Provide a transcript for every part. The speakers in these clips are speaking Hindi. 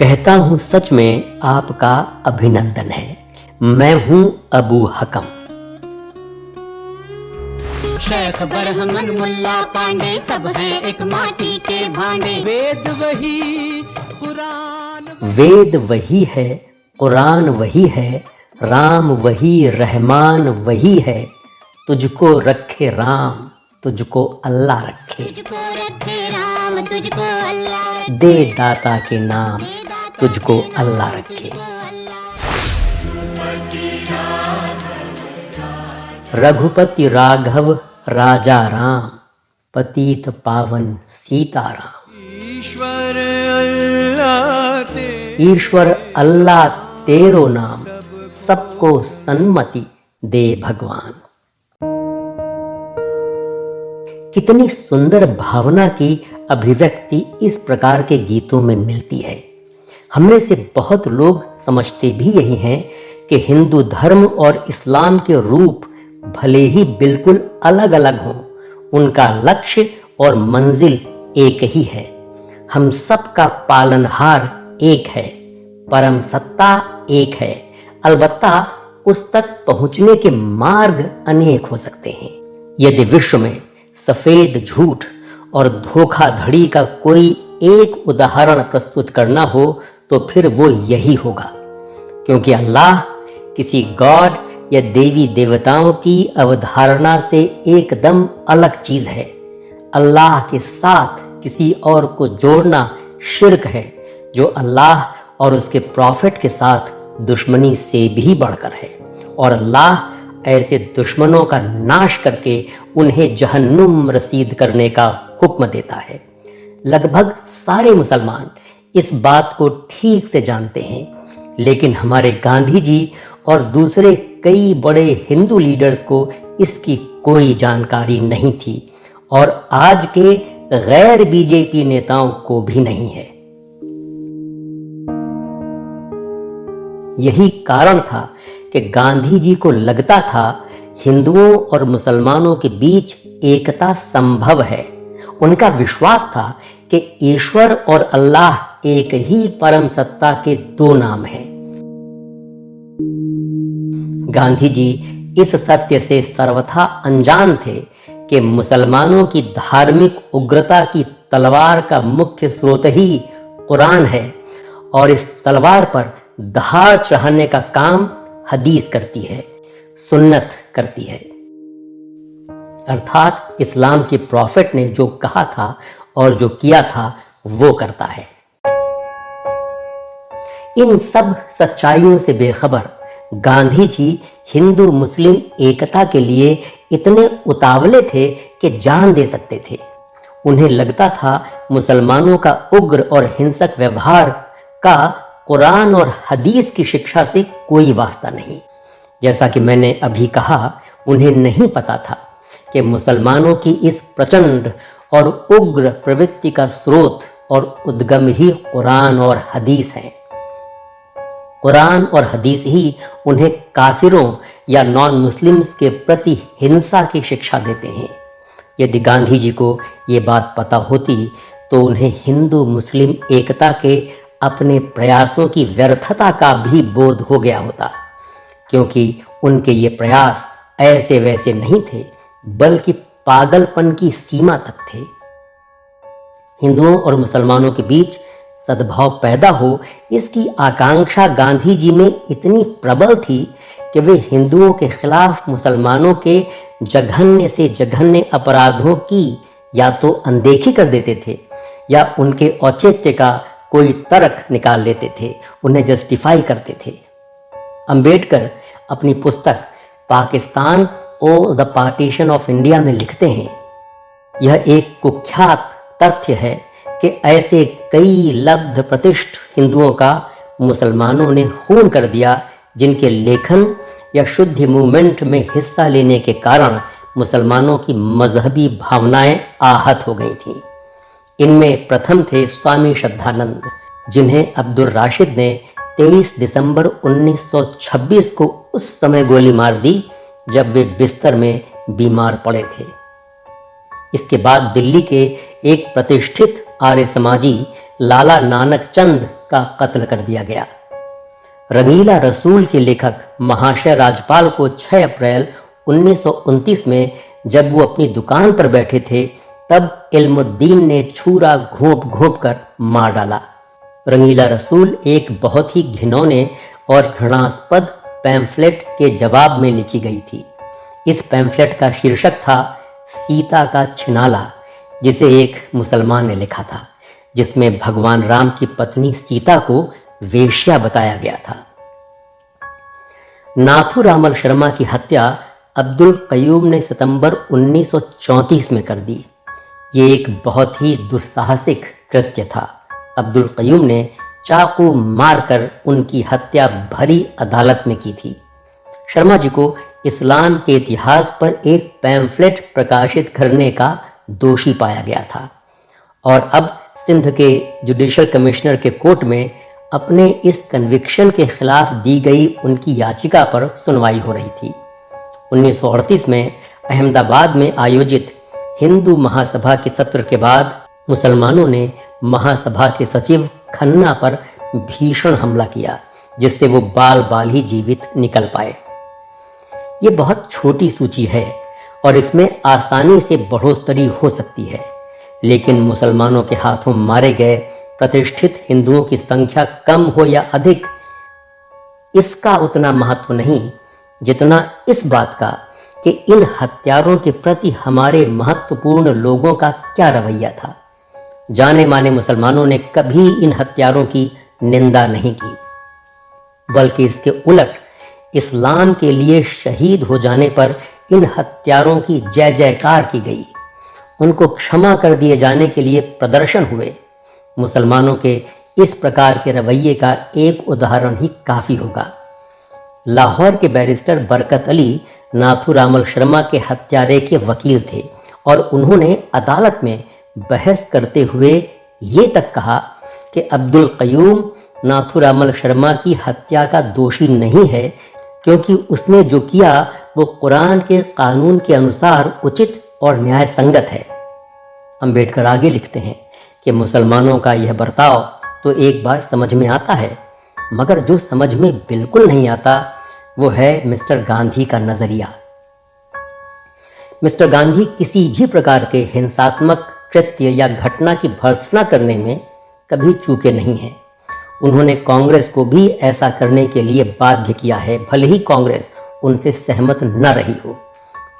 कहता हूँ सच में आपका अभिनंदन है। मैं हूँ अबू हकम। शेख बरहमन मुल्ला पांडे सब हैं एक माटी के भांडे। वेद वही कुरान, वेद वही है, कुरान वही है, राम वही, रहमान वही है। तुझको रखे राम, तुझको अल्लाह रखे। तुझको रखे राम, तुझको अल्लाह रखे। दे दाता के नाम, तुझको अल्लाह रखे। रघुपति राघव राजा राम, पतित पावन सीताराम। ईश्वर अल्लाह तेरे, ईश्वर अल्लाह तेरो नाम, सबको सन्मति दे भगवान। कितनी सुंदर भावना की अभिव्यक्ति इस प्रकार के गीतों में मिलती है। हममें से बहुत लोग समझते भी यही हैं कि हिंदू धर्म और इस्लाम के रूप भले ही बिल्कुल अलग अलग हों, उनका लक्ष्य और मंजिल एक ही है। हम सब का पालनहार एक है, परम सत्ता एक है। अलबत्ता उस तक पहुंचने के मार्ग अनेक हो सकते हैं। यदि विश्व में सफेद झूठ और धोखाधड़ी का कोई एक उदाहरण प्रस्तुत करना हो तो फिर वो यही होगा, क्योंकि अल्लाह किसी गॉड या देवी देवताओं की अवधारणा से एकदम अलग चीज है। अल्लाह के साथ किसी और को जोड़ना शिर्क है, जो अल्लाह और उसके प्रॉफिट के साथ दुश्मनी से भी बढ़कर है। और अल्लाह ऐसे दुश्मनों का नाश करके उन्हें जहन्नुम रसीद करने का हुक्म देता है। लगभग सारे मुसलमान इस बात को ठीक से जानते हैं, लेकिन हमारे गांधी जी और दूसरे कई बड़े हिंदू लीडर्स को इसकी कोई जानकारी नहीं थी, और आज के गैर बीजेपी नेताओं को भी नहीं है। यही कारण था कि गांधी जी को लगता था हिंदुओं और मुसलमानों के बीच एकता संभव है। उनका विश्वास था कि ईश्वर और अल्लाह एक ही परम सत्ता के दो नाम हैं। गांधी जी इस सत्य से सर्वथा अनजान थे कि मुसलमानों की धार्मिक उग्रता की तलवार का मुख्य स्रोत ही कुरान है, और इस तलवार पर धार चढ़ाने का काम हदीस करती है, सुन्नत करती है। अर्थात इस्लाम के प्रॉफिट ने जो कहा था और जो किया था वो करता है। इन सब सच्चाइयों से बेखबर गांधी जी हिंदू मुस्लिम एकता के लिए इतने उतावले थे कि जान दे सकते थे। उन्हें लगता था मुसलमानों का उग्र और हिंसक व्यवहार का कुरान और हदीस की शिक्षा से कोई वास्ता नहीं। जैसा कि मैंने अभी कहा, उन्हें नहीं पता था कि मुसलमानों की इस प्रचंड और उग्र प्रवृत्ति का स्रोत और उद्गम ही कुरान और हदीस है। कुरान और हदीस ही उन्हें काफिरों या नॉन मुस्लिम्स के प्रति हिंसा की शिक्षा देते हैं। यदि गांधी जी को ये बात पता होती तो उन्हें हिंदू मुस्लिम एकता के अपने प्रयासों की व्यर्थता का भी बोध हो गया होता, क्योंकि उनके ये प्रयास ऐसे वैसे नहीं थे, बल्कि पागलपन की सीमा तक थे। हिंदुओं और मुसलमानों के बीच सद्भाव पैदा हो, इसकी आकांक्षा गांधी जी में इतनी प्रबल थी कि वे हिंदुओं के खिलाफ मुसलमानों के जघन्य से जघन्य अपराधों की या तो अनदेखी कर देते थे या उनके औचित्य का कोई तर्क निकाल लेते थे, उन्हें जस्टिफाई करते थे। अंबेडकर अपनी पुस्तक पाकिस्तान और द पार्टीशन ऑफ इंडिया में लिखते हैं, यह एक कुख्यात तथ्य है कि ऐसे कई लब्ध प्रतिष्ठ हिंदुओं का मुसलमानों ने खून कर दिया, जिनके लेखन या शुद्धि मूवमेंट में हिस्सा लेने के कारण मुसलमानों की मजहबी भावनाएं आहत हो गई थीं। इनमें प्रथम थे स्वामी श्रद्धानंद, जिन्हें अब्दुल राशिद ने 23 दिसंबर 1926 को उस समय गोली मार दी जब वे बिस्तर में बीमार पड़े थे। इसके बाद दिल्ली के एक प्रतिष्ठित आर्य समाजी लाला नानक चंद का कत्ल कर दिया गया। रंगीला रसूल के लेखक महाशय राजपाल को 6 अप्रैल 1929 में जब वो अपनी दुकान पर बैठे थे तब इल्मुद्दीन ने छुरा घोंप घोंप कर मार डाला। रंगीला रसूल एक बहुत ही घिनौने और घृणास्पद पैम्फलेट के जवाब में लिखी गई थी। इस पैम्फलेट का शीर्षक था सीता का छिनाला, जिसे एक मुसलमान ने लिखा था, जिसमें भगवान राम की पत्नी सीता को वेश्या बताया गया था। नाथूरामल शर्मा की हत्या अब्दुल कयूम ने सितंबर 1934 में कर दी। ये एक बहुत ही दुस्साहसिक कृत्य था। अब्दुल कयूम ने चाकू मारकर उनकी हत्या भरी अदालत में की थी। शर्मा जी को इस्लाम के इतिहास पर एक पैम्फलेट प्रकाशित करने का दोषी पाया गया था और अब सिंध के जुडिशल कमिश्नर के कोर्ट में अपने इस कन्विक्शन के खिलाफ दी गई उनकी याचिका पर सुनवाई हो रही थी। 1938 में अहमदाबाद में आयोजित हिंदू महासभा के सत्र के बाद मुसलमानों ने महासभा के सचिव खन्ना पर भीषण हमला किया, जिससे वो बाल बाल ही जीवित निकल पाए। ये बहुत छोटी सूची है और इसमें आसानी से बढ़ोतरी हो सकती है, लेकिन मुसलमानों के हाथों मारे गए प्रतिष्ठित हिंदुओं की संख्या कम हो या अधिक, इसका उतना महत्व नहीं जितना इस बात का कि इन हत्यारों के प्रति हमारे महत्वपूर्ण लोगों का क्या रवैया था। जाने माने मुसलमानों ने कभी इन हत्यारों की निंदा नहीं की, बल्कि इसके उलट इस्लाम के लिए शहीद हो जाने पर इन हत्यारों की जय जयकार की गई। उनको क्षमा कर दिए जाने के लिए प्रदर्शन हुए। मुसलमानों के इस प्रकार के रवैये का एक उदाहरण ही काफ़ी होगा। लाहौर के बैरिस्टर बरकत अली नाथूरामल शर्मा के हत्यारे के वकील थे और उन्होंने अदालत में बहस करते हुए ये तक कहा कि अब्दुल कयूम नाथूरामल शर्मा की हत्या का दोषी नहीं है, क्योंकि उसने जो किया वो कुरान के कानून के अनुसार उचित और न्याय संगत है। अंबेडकर आगे लिखते हैं कि मुसलमानों का यह बर्ताव तो एक बार समझ में आता है, मगर जो समझ में बिल्कुल नहीं आता वो है मिस्टर गांधी का नजरिया। मिस्टर गांधी किसी भी प्रकार के हिंसात्मक कृत्य या घटना की भर्त्सना करने में कभी चूके नहीं हैं। उन्होंने कांग्रेस को भी ऐसा करने के लिए बाध्य किया है, भले ही कांग्रेस उनसे सहमत न रही हो।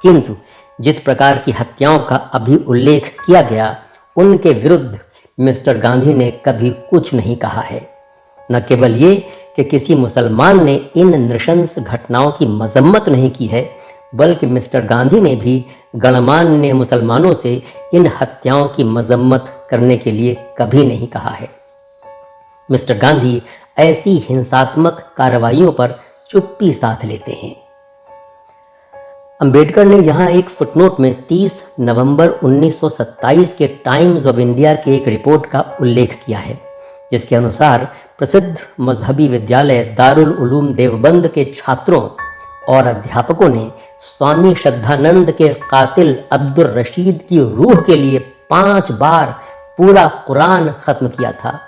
किंतु जिस प्रकार की हत्याओं का अभी उल्लेख किया गया, उनके विरुद्ध मिस्टर गांधी ने कभी कुछ नहीं कहा है। न केवल ये कि किसी मुसलमान ने इन नृशंस घटनाओं की मजम्मत नहीं की है, बल्कि मिस्टर गांधी ने भी गणमान्य मुसलमानों से इन हत्याओं की मजम्मत करने के लिए कभी नहीं कहा है। मिस्टर गांधी ऐसी हिंसात्मक कार्रवाइयों पर चुप्पी साध लेते हैं। अंबेडकर ने यहाँ एक फुटनोट में 30 नवंबर 1927 के टाइम्स ऑफ इंडिया की एक रिपोर्ट का उल्लेख किया है, जिसके अनुसार प्रसिद्ध मजहबी विद्यालय दारुल उलूम देवबंद के छात्रों और अध्यापकों ने स्वामी श्रद्धानंद के कातिल अब्दुल रशीद की रूह के लिए 5 बार पूरा कुरान खत्म किया था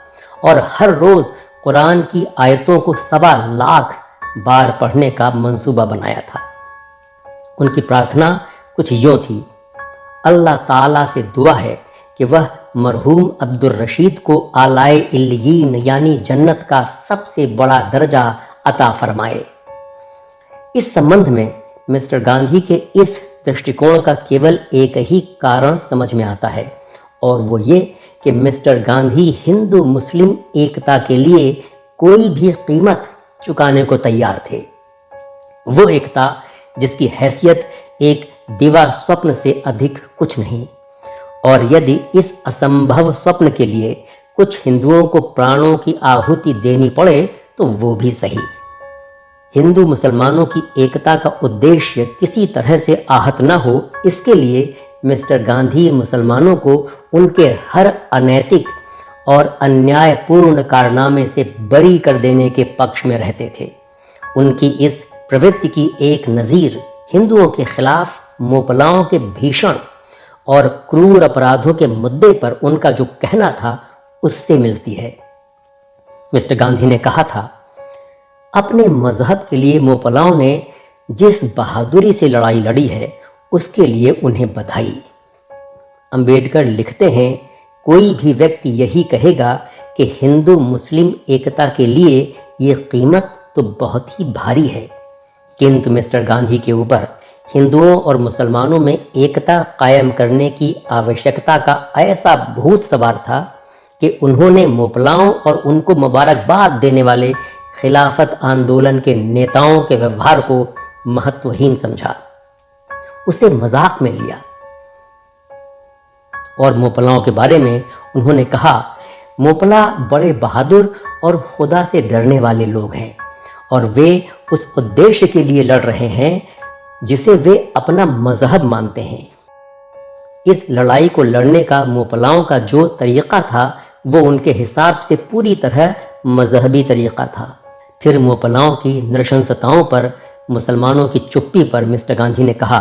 और हर रोज कुरान की आयतों को 1.25 लाख बार पढ़ने का मंसूबा बनाया था। उनकी प्रार्थना कुछ यूं थी, अल्लाह ताला से दुआ है कि वह मरहूम अब्दुल रशीद को आलाए इल्लीयीन यानी जन्नत का सबसे बड़ा दर्जा अता फरमाए। इस संबंध में मिस्टर गांधी के इस दृष्टिकोण का केवल एक ही कारण समझ में आता है, और वो ये कि मिस्टर गांधी हिंदू मुस्लिम एकता के लिए कोई भी कीमत चुकाने को तैयार थे। वो एकता जिसकी हैसियत एक दिवा स्वप्न से अधिक कुछ नहीं, और यदि इस असंभव स्वप्न के लिए कुछ हिंदुओं को प्राणों की आहुति देनी पड़े तो वो भी सही। हिंदू मुसलमानों की एकता का उद्देश्य किसी तरह से आहत न हो, इसके लिए मिस्टर गांधी मुसलमानों को उनके हर अनैतिक और अन्यायपूर्ण कारनामे से बरी कर देने के पक्ष में रहते थे। उनकी इस प्रवृत्ति की एक नज़ीर हिंदुओं के खिलाफ मोपलाओं के भीषण और क्रूर अपराधों के मुद्दे पर उनका जो कहना था उससे मिलती है। मिस्टर गांधी ने कहा था, अपने मजहब के लिए मोपलाओं ने जिस बहादुरी से लड़ाई लड़ी है उसके लिए उन्हें बधाई। अंबेडकर लिखते हैं, कोई भी व्यक्ति यही कहेगा कि हिंदू मुस्लिम एकता के लिए ये कीमत तो बहुत ही भारी है, किंतु मिस्टर गांधी के ऊपर हिंदुओं और मुसलमानों में एकता कायम करने की आवश्यकता का ऐसा भूत सवार था कि उन्होंने मोपलाओं और उनको मुबारकबाद देने वाले खिलाफत आंदोलन के नेताओं के व्यवहार को महत्वहीन समझा, उसे मजाक में लिया और मोपलाओं के बारे में उन्होंने कहा, मोपला बड़े बहादुर और खुदा से डरने वाले लोग हैं और वे उस उद्देश्य के लिए लड़ रहे हैं जिसे वे अपना मजहब मानते हैं। इस लड़ाई को लड़ने का मोपलाओं का जो तरीका था वो उनके हिसाब से पूरी तरह मजहबी तरीका था। फिर मोपलाओं की नृशंसताओं पर, मुसलमानों की चुप्पी पर मिस्टर गांधी ने कहा,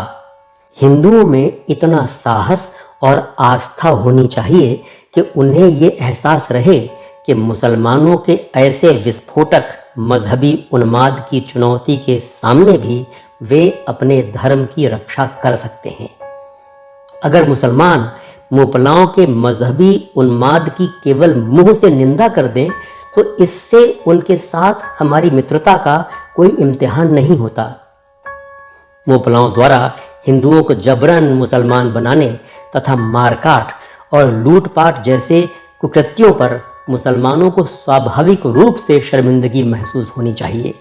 हिंदुओं में इतना साहस और आस्था होनी चाहिए कि उन्हें ये एहसास रहे कि मुसलमानों के ऐसे विस्फोटक मजहबी उन्माद की चुनौती के सामने भी वे अपने धर्म की रक्षा कर सकते हैं। अगर मुसलमान मोपलाओं के मजहबी उन्माद की केवल मुंह से निंदा कर दें तो इससे उनके साथ हमारी मित्रता का कोई इम्तिहान नहीं होता। मोपलाओं द्वारा हिंदुओं को जबरन मुसलमान बनाने तथा मारकाट और लूटपाट जैसे कुकृत्यों पर मुसलमानों को स्वाभाविक रूप से शर्मिंदगी महसूस होनी चाहिए।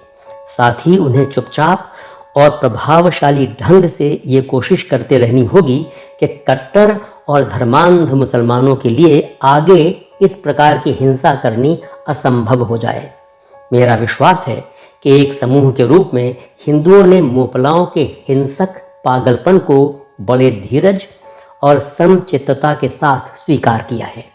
साथ ही उन्हें चुपचाप और प्रभावशाली ढंग से ये कोशिश करते रहनी होगी कि कट्टर और धर्मांध मुसलमानों के लिए आगे इस प्रकार की हिंसा करनी असंभव हो जाए। मेरा विश्वास है कि एक समूह के रूप में हिंदुओं ने मोपलाओं के हिंसक पागलपन को बड़े धीरज और समचित्तता के साथ स्वीकार किया है।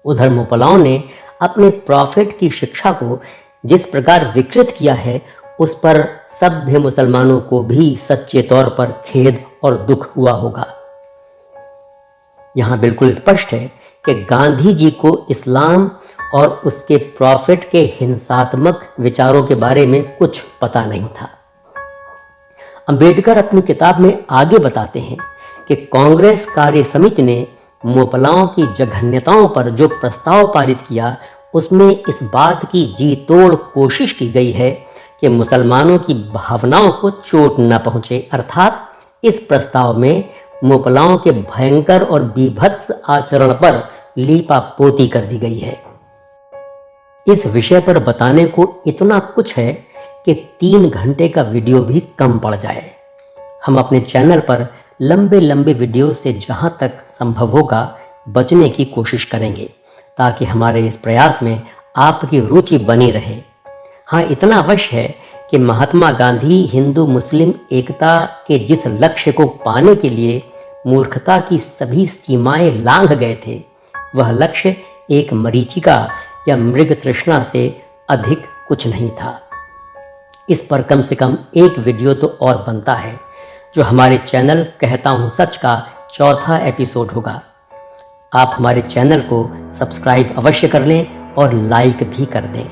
उधर मोपलाओं ने अपने प्रॉफिट की शिक्षा को जिस प्रकार विकृत किया है उस पर सभ्य मुसलमानों को भी सच्चे तौर पर खेद और दुख हुआ होगा। यहाँ बिल्कुल स्पष्ट है कि गांधी जी को इस्लाम और उसके प्रॉफिट के हिंसात्मक विचारों के बारे में कुछ पता नहीं था। अंबेडकर अपनी किताब में आगे बताते हैं कि कांग्रेस कार्य समिति ने मोपलाओं की जघन्यताओं पर जो प्रस्ताव पारित किया उसमें इस बात की जी तोड़ कोशिश की गई है कि मुसलमानों की भावनाओं को चोट न पहुंचे, अर्थात इस प्रस्ताव में मोपलाओं के भयंकर और बीभत्स आचरण पर लीपापोती कर दी गई है। इस विषय पर बताने को इतना कुछ है कि 3 घंटे का वीडियो भी कम पड़ जाए। हम अपने चैनल पर लंबे लंबे वीडियो से जहां तक संभव होगा बचने की कोशिश करेंगे ताकि हमारे इस प्रयास में आपकी रुचि बनी रहे। हाँ, इतना अवश्य है कि महात्मा गांधी हिंदू मुस्लिम एकता के जिस लक्ष्य को पाने के लिए मूर्खता की सभी सीमाएं लांघ गए थे, वह लक्ष्य एक मरीचिका या मृग तृष्णा से अधिक कुछ नहीं था। इस पर कम से कम एक वीडियो तो और बनता है, जो हमारे चैनल कहता हूँ सच का 4था एपिसोड होगा। आप हमारे चैनल को सब्सक्राइब अवश्य कर लें और लाइक भी कर दें।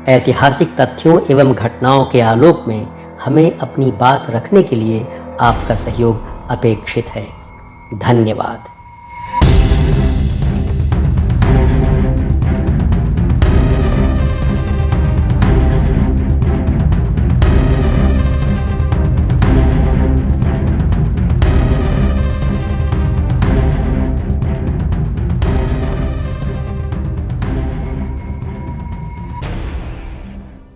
ऐतिहासिक तथ्यों एवं घटनाओं के आलोक में हमें अपनी बात रखने के लिए आपका सहयोग अपेक्षित है। धन्यवाद।